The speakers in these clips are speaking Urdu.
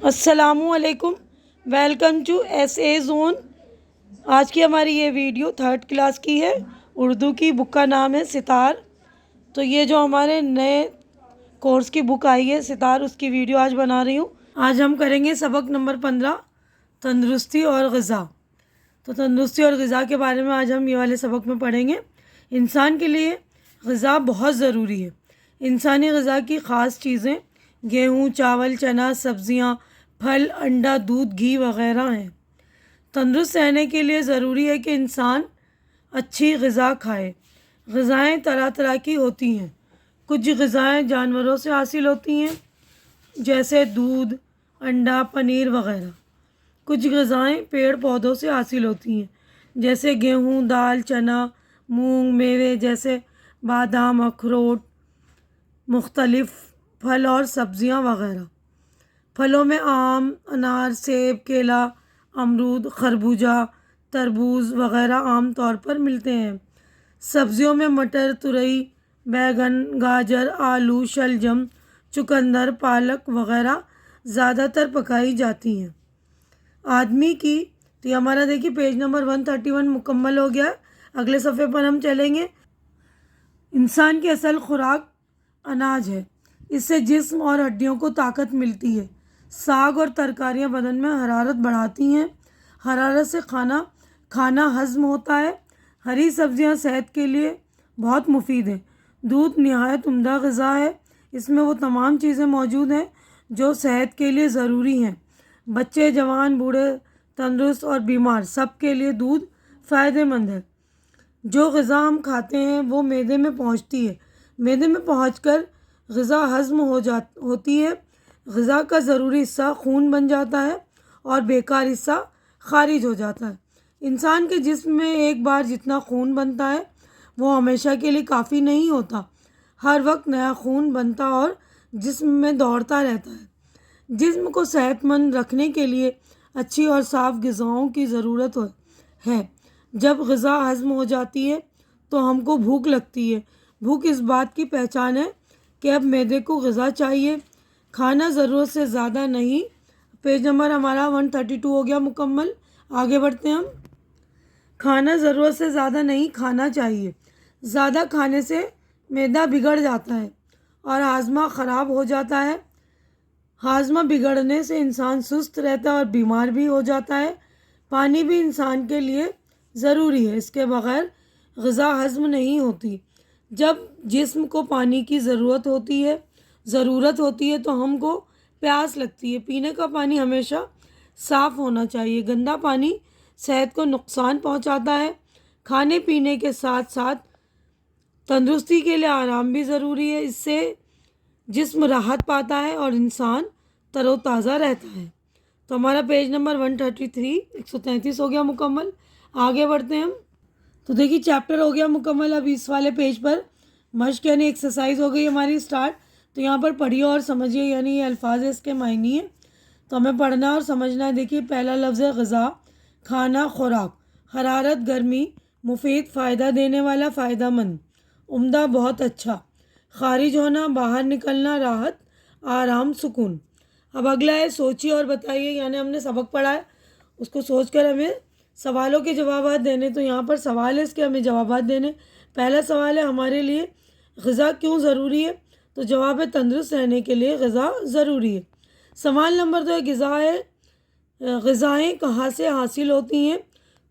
السلام علیکم، welcome to S A zone. آج کی ہماری یہ ویڈیو 3rd کلاس کی ہے۔ اردو کی بک کا نام ہے ستار۔ تو یہ جو ہمارے نئے کورس کی بک آئی ہے ستار، اس کی ویڈیو آج بنا رہی ہوں۔ آج ہم کریں گے سبق نمبر 15، تندرستی اور غذا۔ تو تندرستی اور غذا کے بارے میں آج ہم یہ والے سبق میں پڑھیں گے۔ انسان کے لیے غذا بہت ضروری ہے۔ انسانی غذا کی خاص چیزیں گیہوں، چاول، چنا، سبزیاں، پھل، انڈا، دودھ، گھی وغیرہ ہیں۔ تندرست رہنے کے لیے ضروری ہے کہ انسان اچھی غذا کھائے۔ غذائیں طرح طرح کی ہوتی ہیں۔ کچھ غذائیں جانوروں سے حاصل ہوتی ہیں جیسے دودھ، انڈا، پنیر وغیرہ۔ کچھ غذائیں پیڑ پودوں سے حاصل ہوتی ہیں جیسے گیہوں، دال، چنا، مونگ، میوے جیسے بادام، اخروٹ، مختلف پھل اور سبزیاں وغیرہ۔ پھلوں میں آم، انار، سیب، کیلا، امرود، خربوزہ، تربوز وغیرہ عام طور پر ملتے ہیں۔ سبزیوں میں مٹر، ترئی، بیگن، گاجر، آلو، شلجم، چقندر، پالک وغیرہ زیادہ تر پکائی جاتی ہیں۔ آدمی کی تو یہ ہمارا دیکھیے پیج نمبر 131 مکمل ہو گیا ہے۔ اگلے صفحے پر ہم چلیں گے۔ انسان کی اصل خوراک اناج ہے۔ اس سے جسم اور ہڈیوں کو طاقت ملتی ہے۔ ساگ اور ترکاریاں بدن میں حرارت بڑھاتی ہیں۔ حرارت سے کھانا ہضم ہوتا ہے۔ ہری سبزیاں صحت کے لیے بہت مفید ہیں۔ دودھ نہایت عمدہ غذا ہے۔ اس میں وہ تمام چیزیں موجود ہیں جو صحت کے لیے ضروری ہیں۔ بچے، جوان، بوڑھے، تندرست اور بیمار سب کے لیے دودھ فائدہ مند ہے۔ جو غذا ہم کھاتے ہیں وہ معدے میں پہنچتی ہے۔ معدے میں پہنچ کر غذا ہضم ہوتی ہے۔ غذا کا ضروری حصہ خون بن جاتا ہے اور بیکار حصہ خارج ہو جاتا ہے۔ انسان کے جسم میں ایک بار جتنا خون بنتا ہے وہ ہمیشہ کے لیے کافی نہیں ہوتا۔ ہر وقت نیا خون بنتا اور جسم میں دوڑتا رہتا ہے۔ جسم کو صحت مند رکھنے کے لیے اچھی اور صاف غذاؤں کی ضرورت ہے۔ جب غذا ہضم ہو جاتی ہے تو ہم کو بھوک لگتی ہے۔ بھوک اس بات کی پہچان ہے کہ اب معدے کو غذا چاہیے۔ کھانا ضرورت سے زیادہ نہیں۔ پیج نمبر ہمارا 132 ہو گیا مکمل۔ آگے بڑھتے ہیں ہم۔ کھانا ضرورت سے زیادہ نہیں کھانا چاہیے۔ زیادہ کھانے سے معدہ بگڑ جاتا ہے اور ہاضمہ خراب ہو جاتا ہے۔ ہاضمہ بگڑنے سے انسان سست رہتا ہے اور بیمار بھی ہو جاتا ہے۔ پانی بھی انسان کے لیے ضروری ہے۔ اس کے بغیر غذا ہضم نہیں ہوتی۔ جب جسم کو پانی کی ضرورت ہوتی ہے تو ہم کو پیاس لگتی ہے۔ پینے کا پانی ہمیشہ صاف ہونا چاہیے۔ گندا پانی صحت کو نقصان پہنچاتا ہے۔ کھانے پینے کے ساتھ ساتھ تندرستی کے لیے آرام بھی ضروری ہے۔ اس سے جسم راحت پاتا ہے اور انسان تر و تازہ رہتا ہے۔ تو ہمارا پیج نمبر 133 ہو گیا مکمل۔ آگے بڑھتے ہیں ہم۔ تو دیکھیے چیپٹر ہو گیا مکمل۔ اب اس والے پیج پر مشق یعنی ایکسرسائز ہو گئی ہماری اسٹارٹ۔ تو یہاں پر پڑھیے اور سمجھیے، یعنی یہ الفاظ ہے، اس کے معنی ہیں تو ہمیں پڑھنا اور سمجھنا ہے۔ دیکھیے پہلا لفظ ہے غذا، کھانا، خوراک۔ حرارت، گرمی، مفید، فائدہ دینے والا، فائدہ مند، عمدہ، بہت اچھا، خارج ہونا، باہر نکلنا، راحت، آرام، سکون۔ اب اگلا ہے سوچیے اور بتائیے، یعنی ہم نے سبق پڑھا ہے اس کو سوچ کر ہمیں سوالوں کے جوابات دینے۔ تو یہاں پر سوال ہے، اس کے ہمیں جوابات دینے۔ پہلا سوال ہے ہمارے لیے غذا کیوں ضروری ہے؟ تو جواب ہے تندرست رہنے کے لیے غذا ضروری ہے۔ سوال نمبر 2 غذائیں کہاں سے حاصل ہوتی ہیں؟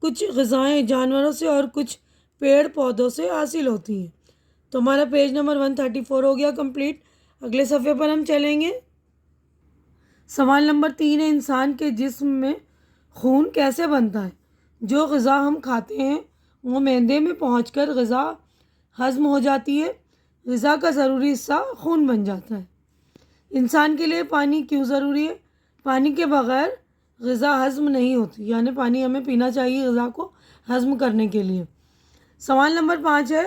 کچھ غذائیں جانوروں سے اور کچھ پیڑ پودوں سے حاصل ہوتی ہیں۔ تو ہمارا پیج نمبر 134 ہو گیا کمپلیٹ۔ اگلے صفحے پر ہم چلیں گے۔ سوال نمبر 3 ہے انسان کے جسم میں خون کیسے بنتا ہے؟ جو غذا ہم کھاتے ہیں وہ معدے میں پہنچ کر غذا ہضم ہو جاتی ہے۔ غذا کا ضروری حصہ خون بن جاتا ہے۔ انسان کے لیے پانی کیوں ضروری ہے؟ پانی کے بغیر غذا ہضم نہیں ہوتی، یعنی پانی ہمیں پینا چاہیے غذا کو ہضم کرنے کے لیے۔ سوال نمبر 5 ہے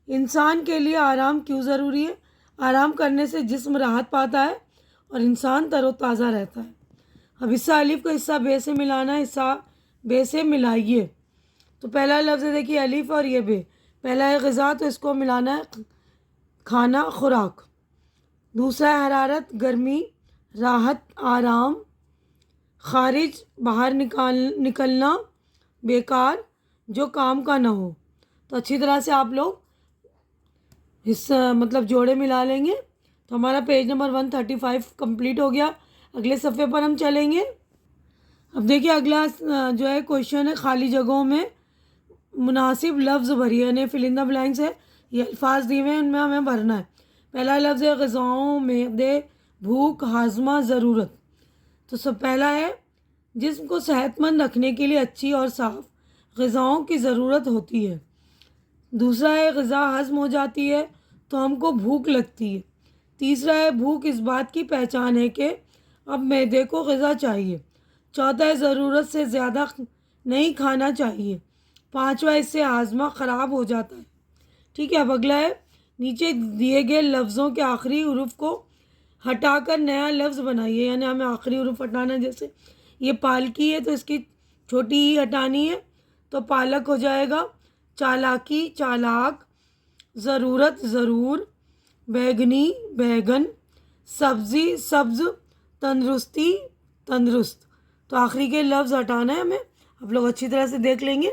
انسان کے لیے آرام کیوں ضروری ہے؟ آرام کرنے سے جسم راحت پاتا ہے اور انسان تر و تازہ رہتا ہے۔ اب حصہ الف کو حصہ بے سے ملانا ہے، حصہ بے سے ملائیے۔ تو پہلا لفظ ہے دیکھیے الف اور یہ بے۔ پہلا ہے غذا تو اس کو ملانا ہے کھانا، خوراک۔ دوسرا ہے حرارت، گرمی، راحت، آرام، خارج باہر نکلنا، بیکار جو کام کا نہ ہو. تو اچھی طرح سے آپ لوگ مطلب جوڑے ملا لیں گے. تو ہمارا پیج نمبر 135 کمپلیٹ ہو گیا. اگلے صفحے پر ہم چلیں گے. اب دیکھیے اگلا جو ہے کویشچن ہے، خالی جگہوں میں مناسب لفظ بھریے، یعنی فل ان دا بلینکس ہے. یہ الفاظ دیے ہوئے ہیں، ان میں ہمیں بھرنا ہے. پہلا لفظ ہے غذاؤں، معدے، بھوک، ہاضمہ، ضرورت. تو سب پہلا ہے جسم کو صحت مند رکھنے کے لیے اچھی اور صاف غذاؤں کی ضرورت ہوتی ہے. دوسرا ہے غذا ہضم ہو جاتی ہے تو ہم کو بھوک لگتی ہے. تیسرا ہے بھوک اس بات کی پہچان ہے کہ اب معدے کو غذا چاہیے. چوتھا ہے ضرورت سے زیادہ نہیں کھانا چاہیے. پانچواں اس سے ہاضمہ خراب ہو جاتا ہے. ٹھیک ہے. اب اگلا ہے نیچے دیے گئے لفظوں کے آخری حروف کو ہٹا کر نیا لفظ بنائیے. یعنی ہمیں آخری حروف ہٹانا ہے. جیسے یہ پالکی ہے تو اس کی چھوٹی ہی ہٹانی ہے تو پالک ہو جائے گا. چالاکی، چالاک. ضرورت، ضرور. بیگنی، بیگن. سبزی، سبز. تندرستی، تندرست. تو آخری کے لفظ ہٹانا ہے ہمیں. آپ لوگ اچھی طرح سے دیکھ لیں گے.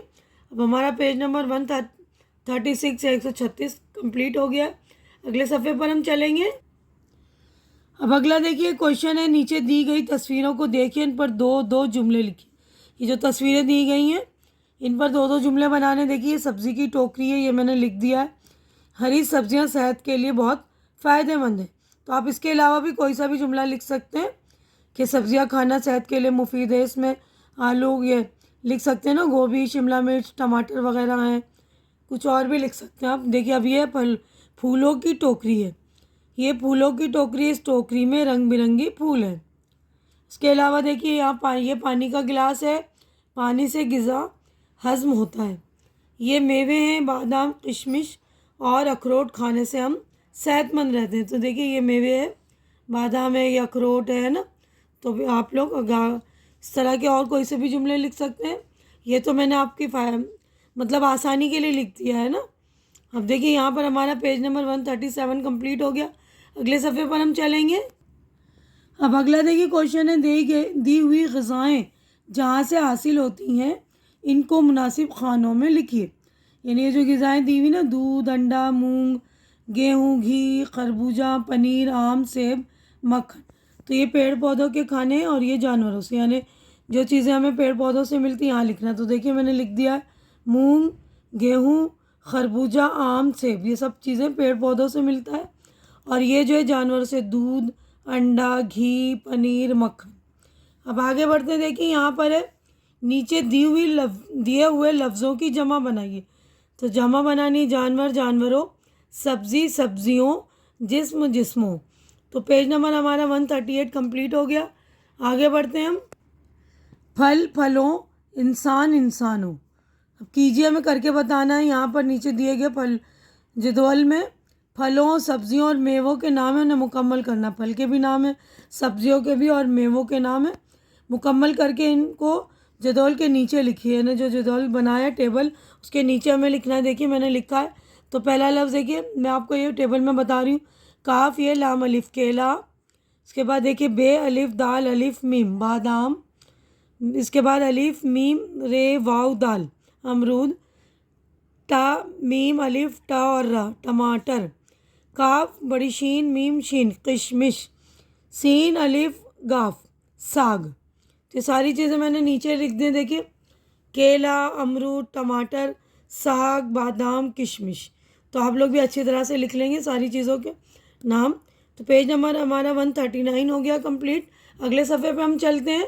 اب ہمارا پیج نمبر 136 یا 136 کمپلیٹ ہو گیا. اگلے صفحے پر ہم چلیں گے. اب اگلا دیکھیے کویشچن ہے، نیچے دی گئی تصویروں کو دیکھیے، ان پر دو دو جملے لکھیے. یہ جو تصویریں دی گئی ہیں ان پر دو دو جملے بنانے. دیکھیے سبزی کی ٹوکری ہے، یہ میں نے لکھ دیا ہے. ہری سبزیاں صحت کے لیے بہت فائدہ مند ہیں. تو آپ اس کے علاوہ بھی کوئی سا بھی جملہ لکھ سکتے ہیں کہ سبزیاں کھانا صحت کے لیے مفید ہے. اس میں آلو یہ لکھ سکتے ہیں نا، گوبھی، شملہ مرچ، ٹماٹر وغیرہ ہیں. کچھ اور بھی لکھ سکتے ہیں آپ. دیکھیے اب یہ پھولوں کی ٹوکری ہے. یہ پھولوں کی ٹوکری، اس ٹوکری میں رنگ برنگی پھول ہیں. اس کے علاوہ دیکھیے یہاں یہ پانی کا گلاس ہے. پانی سے غذا ہضم ہوتا ہے. یہ میوے ہیں، بادام، کشمش اور اخروٹ کھانے سے ہم صحت مند رہتے ہیں. تو دیکھیے یہ میوے ہے، بادام ہے، یہ اخروٹ ہے نا. تو آپ لوگ اس طرح کے اور کوئی سے بھی جملے لکھ سکتے ہیں. یہ تو میں نے آپ کی مطلب آسانی کے لیے لکھ دیا ہے نا. اب دیکھیے یہاں پر ہمارا پیج نمبر 137 کمپلیٹ ہو گیا. اگلے صفحے پر ہم چلیں گے. اب اگلا دیکھیے کویشچن ہے، دی ہوئی غذائیں جہاں سے حاصل ہوتی ہیں ان کو مناسب خانوں میں لکھیے. یعنی یہ جو غذائیں دی ہوئی نا، دودھ، انڈا، مونگ، گیہوں، گھی، خربوزہ، پنیر، آم، سیب، مکھن. تو یہ پیڑ پودوں کے کھانے ہیں اور یہ جانوروں سے، یعنی جو چیزیں ہمیں پیڑ پودوں سے ملتی ہیں یہاں لکھنا. تو دیکھیے میں نے لکھ دیا ہے مونگ، گیہوں، خربوزہ، آم، سیب. یہ سب چیزیں پیڑ پودوں سے ملتا ہے. اور یہ جو ہے جانور سے، دودھ، انڈا، گھی، پنیر، مکھن. اب آگے بڑھتے دیکھیں یہاں پر ہے نیچے دیے ہوئے لفظوں کی جمع بنائیے. تو جمع بنانی، جانور، جانوروں، سبزی، سبزیوں، جسم، جسموں. تو پیج نمبر ہمارا 138 کمپلیٹ ہو گیا. آگے بڑھتے ہیں ہم. پھل، پھلوں، انسان، انسانوں. اب کیجیے، ہمیں کر کے بتانا ہے. یہاں پر نیچے دیے گئے پھل جدول میں پھلوں، سبزیوں اور میووں کے نام ہیں، انہیں مکمل کرنا. پھل کے بھی نام ہیں، سبزیوں کے بھی، اور میووں کے نام ہیں. مکمل کر کے ان کو جدول کے نیچے لکھیے. یعنی جو جدول بنایا ٹیبل اس کے نیچے ہمیں لکھنا ہے. دیکھیے میں نے لکھا ہے. تو پہلا لفظ دیکھیے، میں آپ کو یہ ٹیبل میں بتا رہی ہوں. کاف، یہ لام الف کیلا. اس کے بعد دیکھیے بے، الف دال الف میم بادام. اس کے بعد الف میم رے واو دال امرود. تا میم الف ٹا اور را ٹماٹر. کاف بڑی شین میم شین کشمش. سین الف گاف ساگ. تو یہ ساری چیزیں میں نے نیچے لکھ دیں. دیکھیے کیلا، امرود، ٹماٹر، ساگ، بادام، کشمش. تو آپ لوگ بھی اچھی طرح سے لکھ لیں گے ساری چیزوں کے نام. تو پیج نمبر ہمارا 139 ہو گیا کمپلیٹ. اگلے صفحے پہ ہم چلتے ہیں.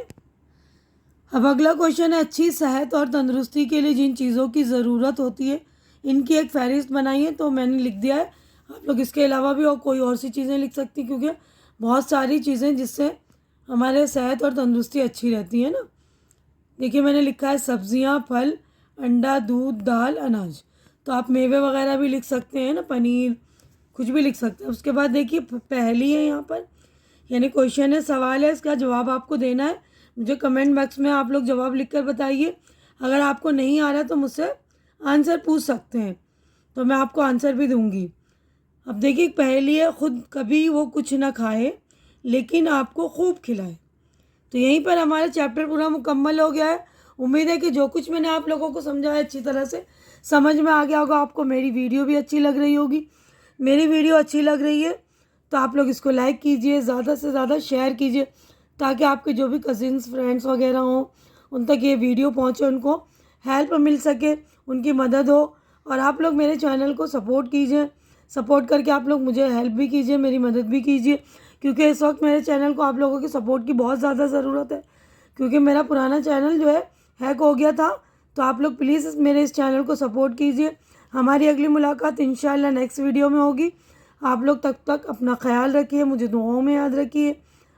اب اگلا کویشچن ہے، اچھی صحت اور تندرستی کے لیے جن چیزوں کی ضرورت ہوتی ہے ان کی ایک فہرست بنائیے. تو میں نے لکھ دیا ہے. آپ لوگ اس کے علاوہ بھی اور کوئی اور سی چیزیں لکھ سکتی، کیونکہ بہت ساری چیزیں جس سے ہمارے صحت اور تندرستی اچھی رہتی ہے نا. دیکھیے میں نے لکھا ہے سبزیاں، پھل، انڈا، دودھ، دال، اناج. تو آپ میوے وغیرہ بھی لکھ سکتے ہیں نا، پنیر، کچھ بھی لکھ سکتے ہیں. اس کے بعد دیکھیے پہلی ہے یہاں پر، یعنی کویشچن ہے، سوال ہے، اس کا جواب آپ کو دینا ہے. مجھے کمنٹ باکس میں آپ لوگ جواب لکھ کر بتائیے. اگر آپ کو نہیں آ رہا تو مجھ سے آنسر پوچھ سکتے ہیں، تو میں آپ کو آنسر بھی دوں گی. اب دیکھیے پہلی ہے، خود کبھی وہ کچھ نہ کھائے لیکن آپ کو خوب کھلائے. تو یہیں پر ہمارا چیپٹر پورا مکمل ہو گیا ہے. امید ہے کہ جو کچھ میں نے آپ لوگوں کو سمجھایا اچھی طرح سے سمجھ میں آ گیا ہوگا. آپ کو میری ویڈیو بھی اچھی لگ رہی ہوگی. میری ویڈیو اچھی لگ رہی ہے تو آپ لوگ اس کو لائک کیجئے، زیادہ سے زیادہ شیئر کیجئے تاکہ آپ کے جو بھی کزنس فرینڈس وغیرہ ہوں ان تک یہ ویڈیو پہنچے، ان کو ہیلپ مل سکے، ان کی مدد ہو. اور آپ لوگ میرے چینل کو سپورٹ کیجئے، سپورٹ کر کے آپ لوگ مجھے ہیلپ بھی کیجئے، میری مدد بھی کیجئے، کیونکہ اس وقت میرے چینل کو آپ لوگوں کی سپورٹ کی بہت زیادہ ضرورت ہے، کیونکہ میرا پرانا چینل جو ہے ہیک ہو گیا تھا. تو آپ لوگ پلیز میرے اس چینل کو سپورٹ کیجئے. ہماری اگلی ملاقات انشاءاللہ نیکسٹ ویڈیو میں ہوگی. آپ لوگ تب تک اپنا خیال رکھیے، مجھے دعاؤں میں یاد رکھیے.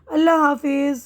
اللہ حافظ.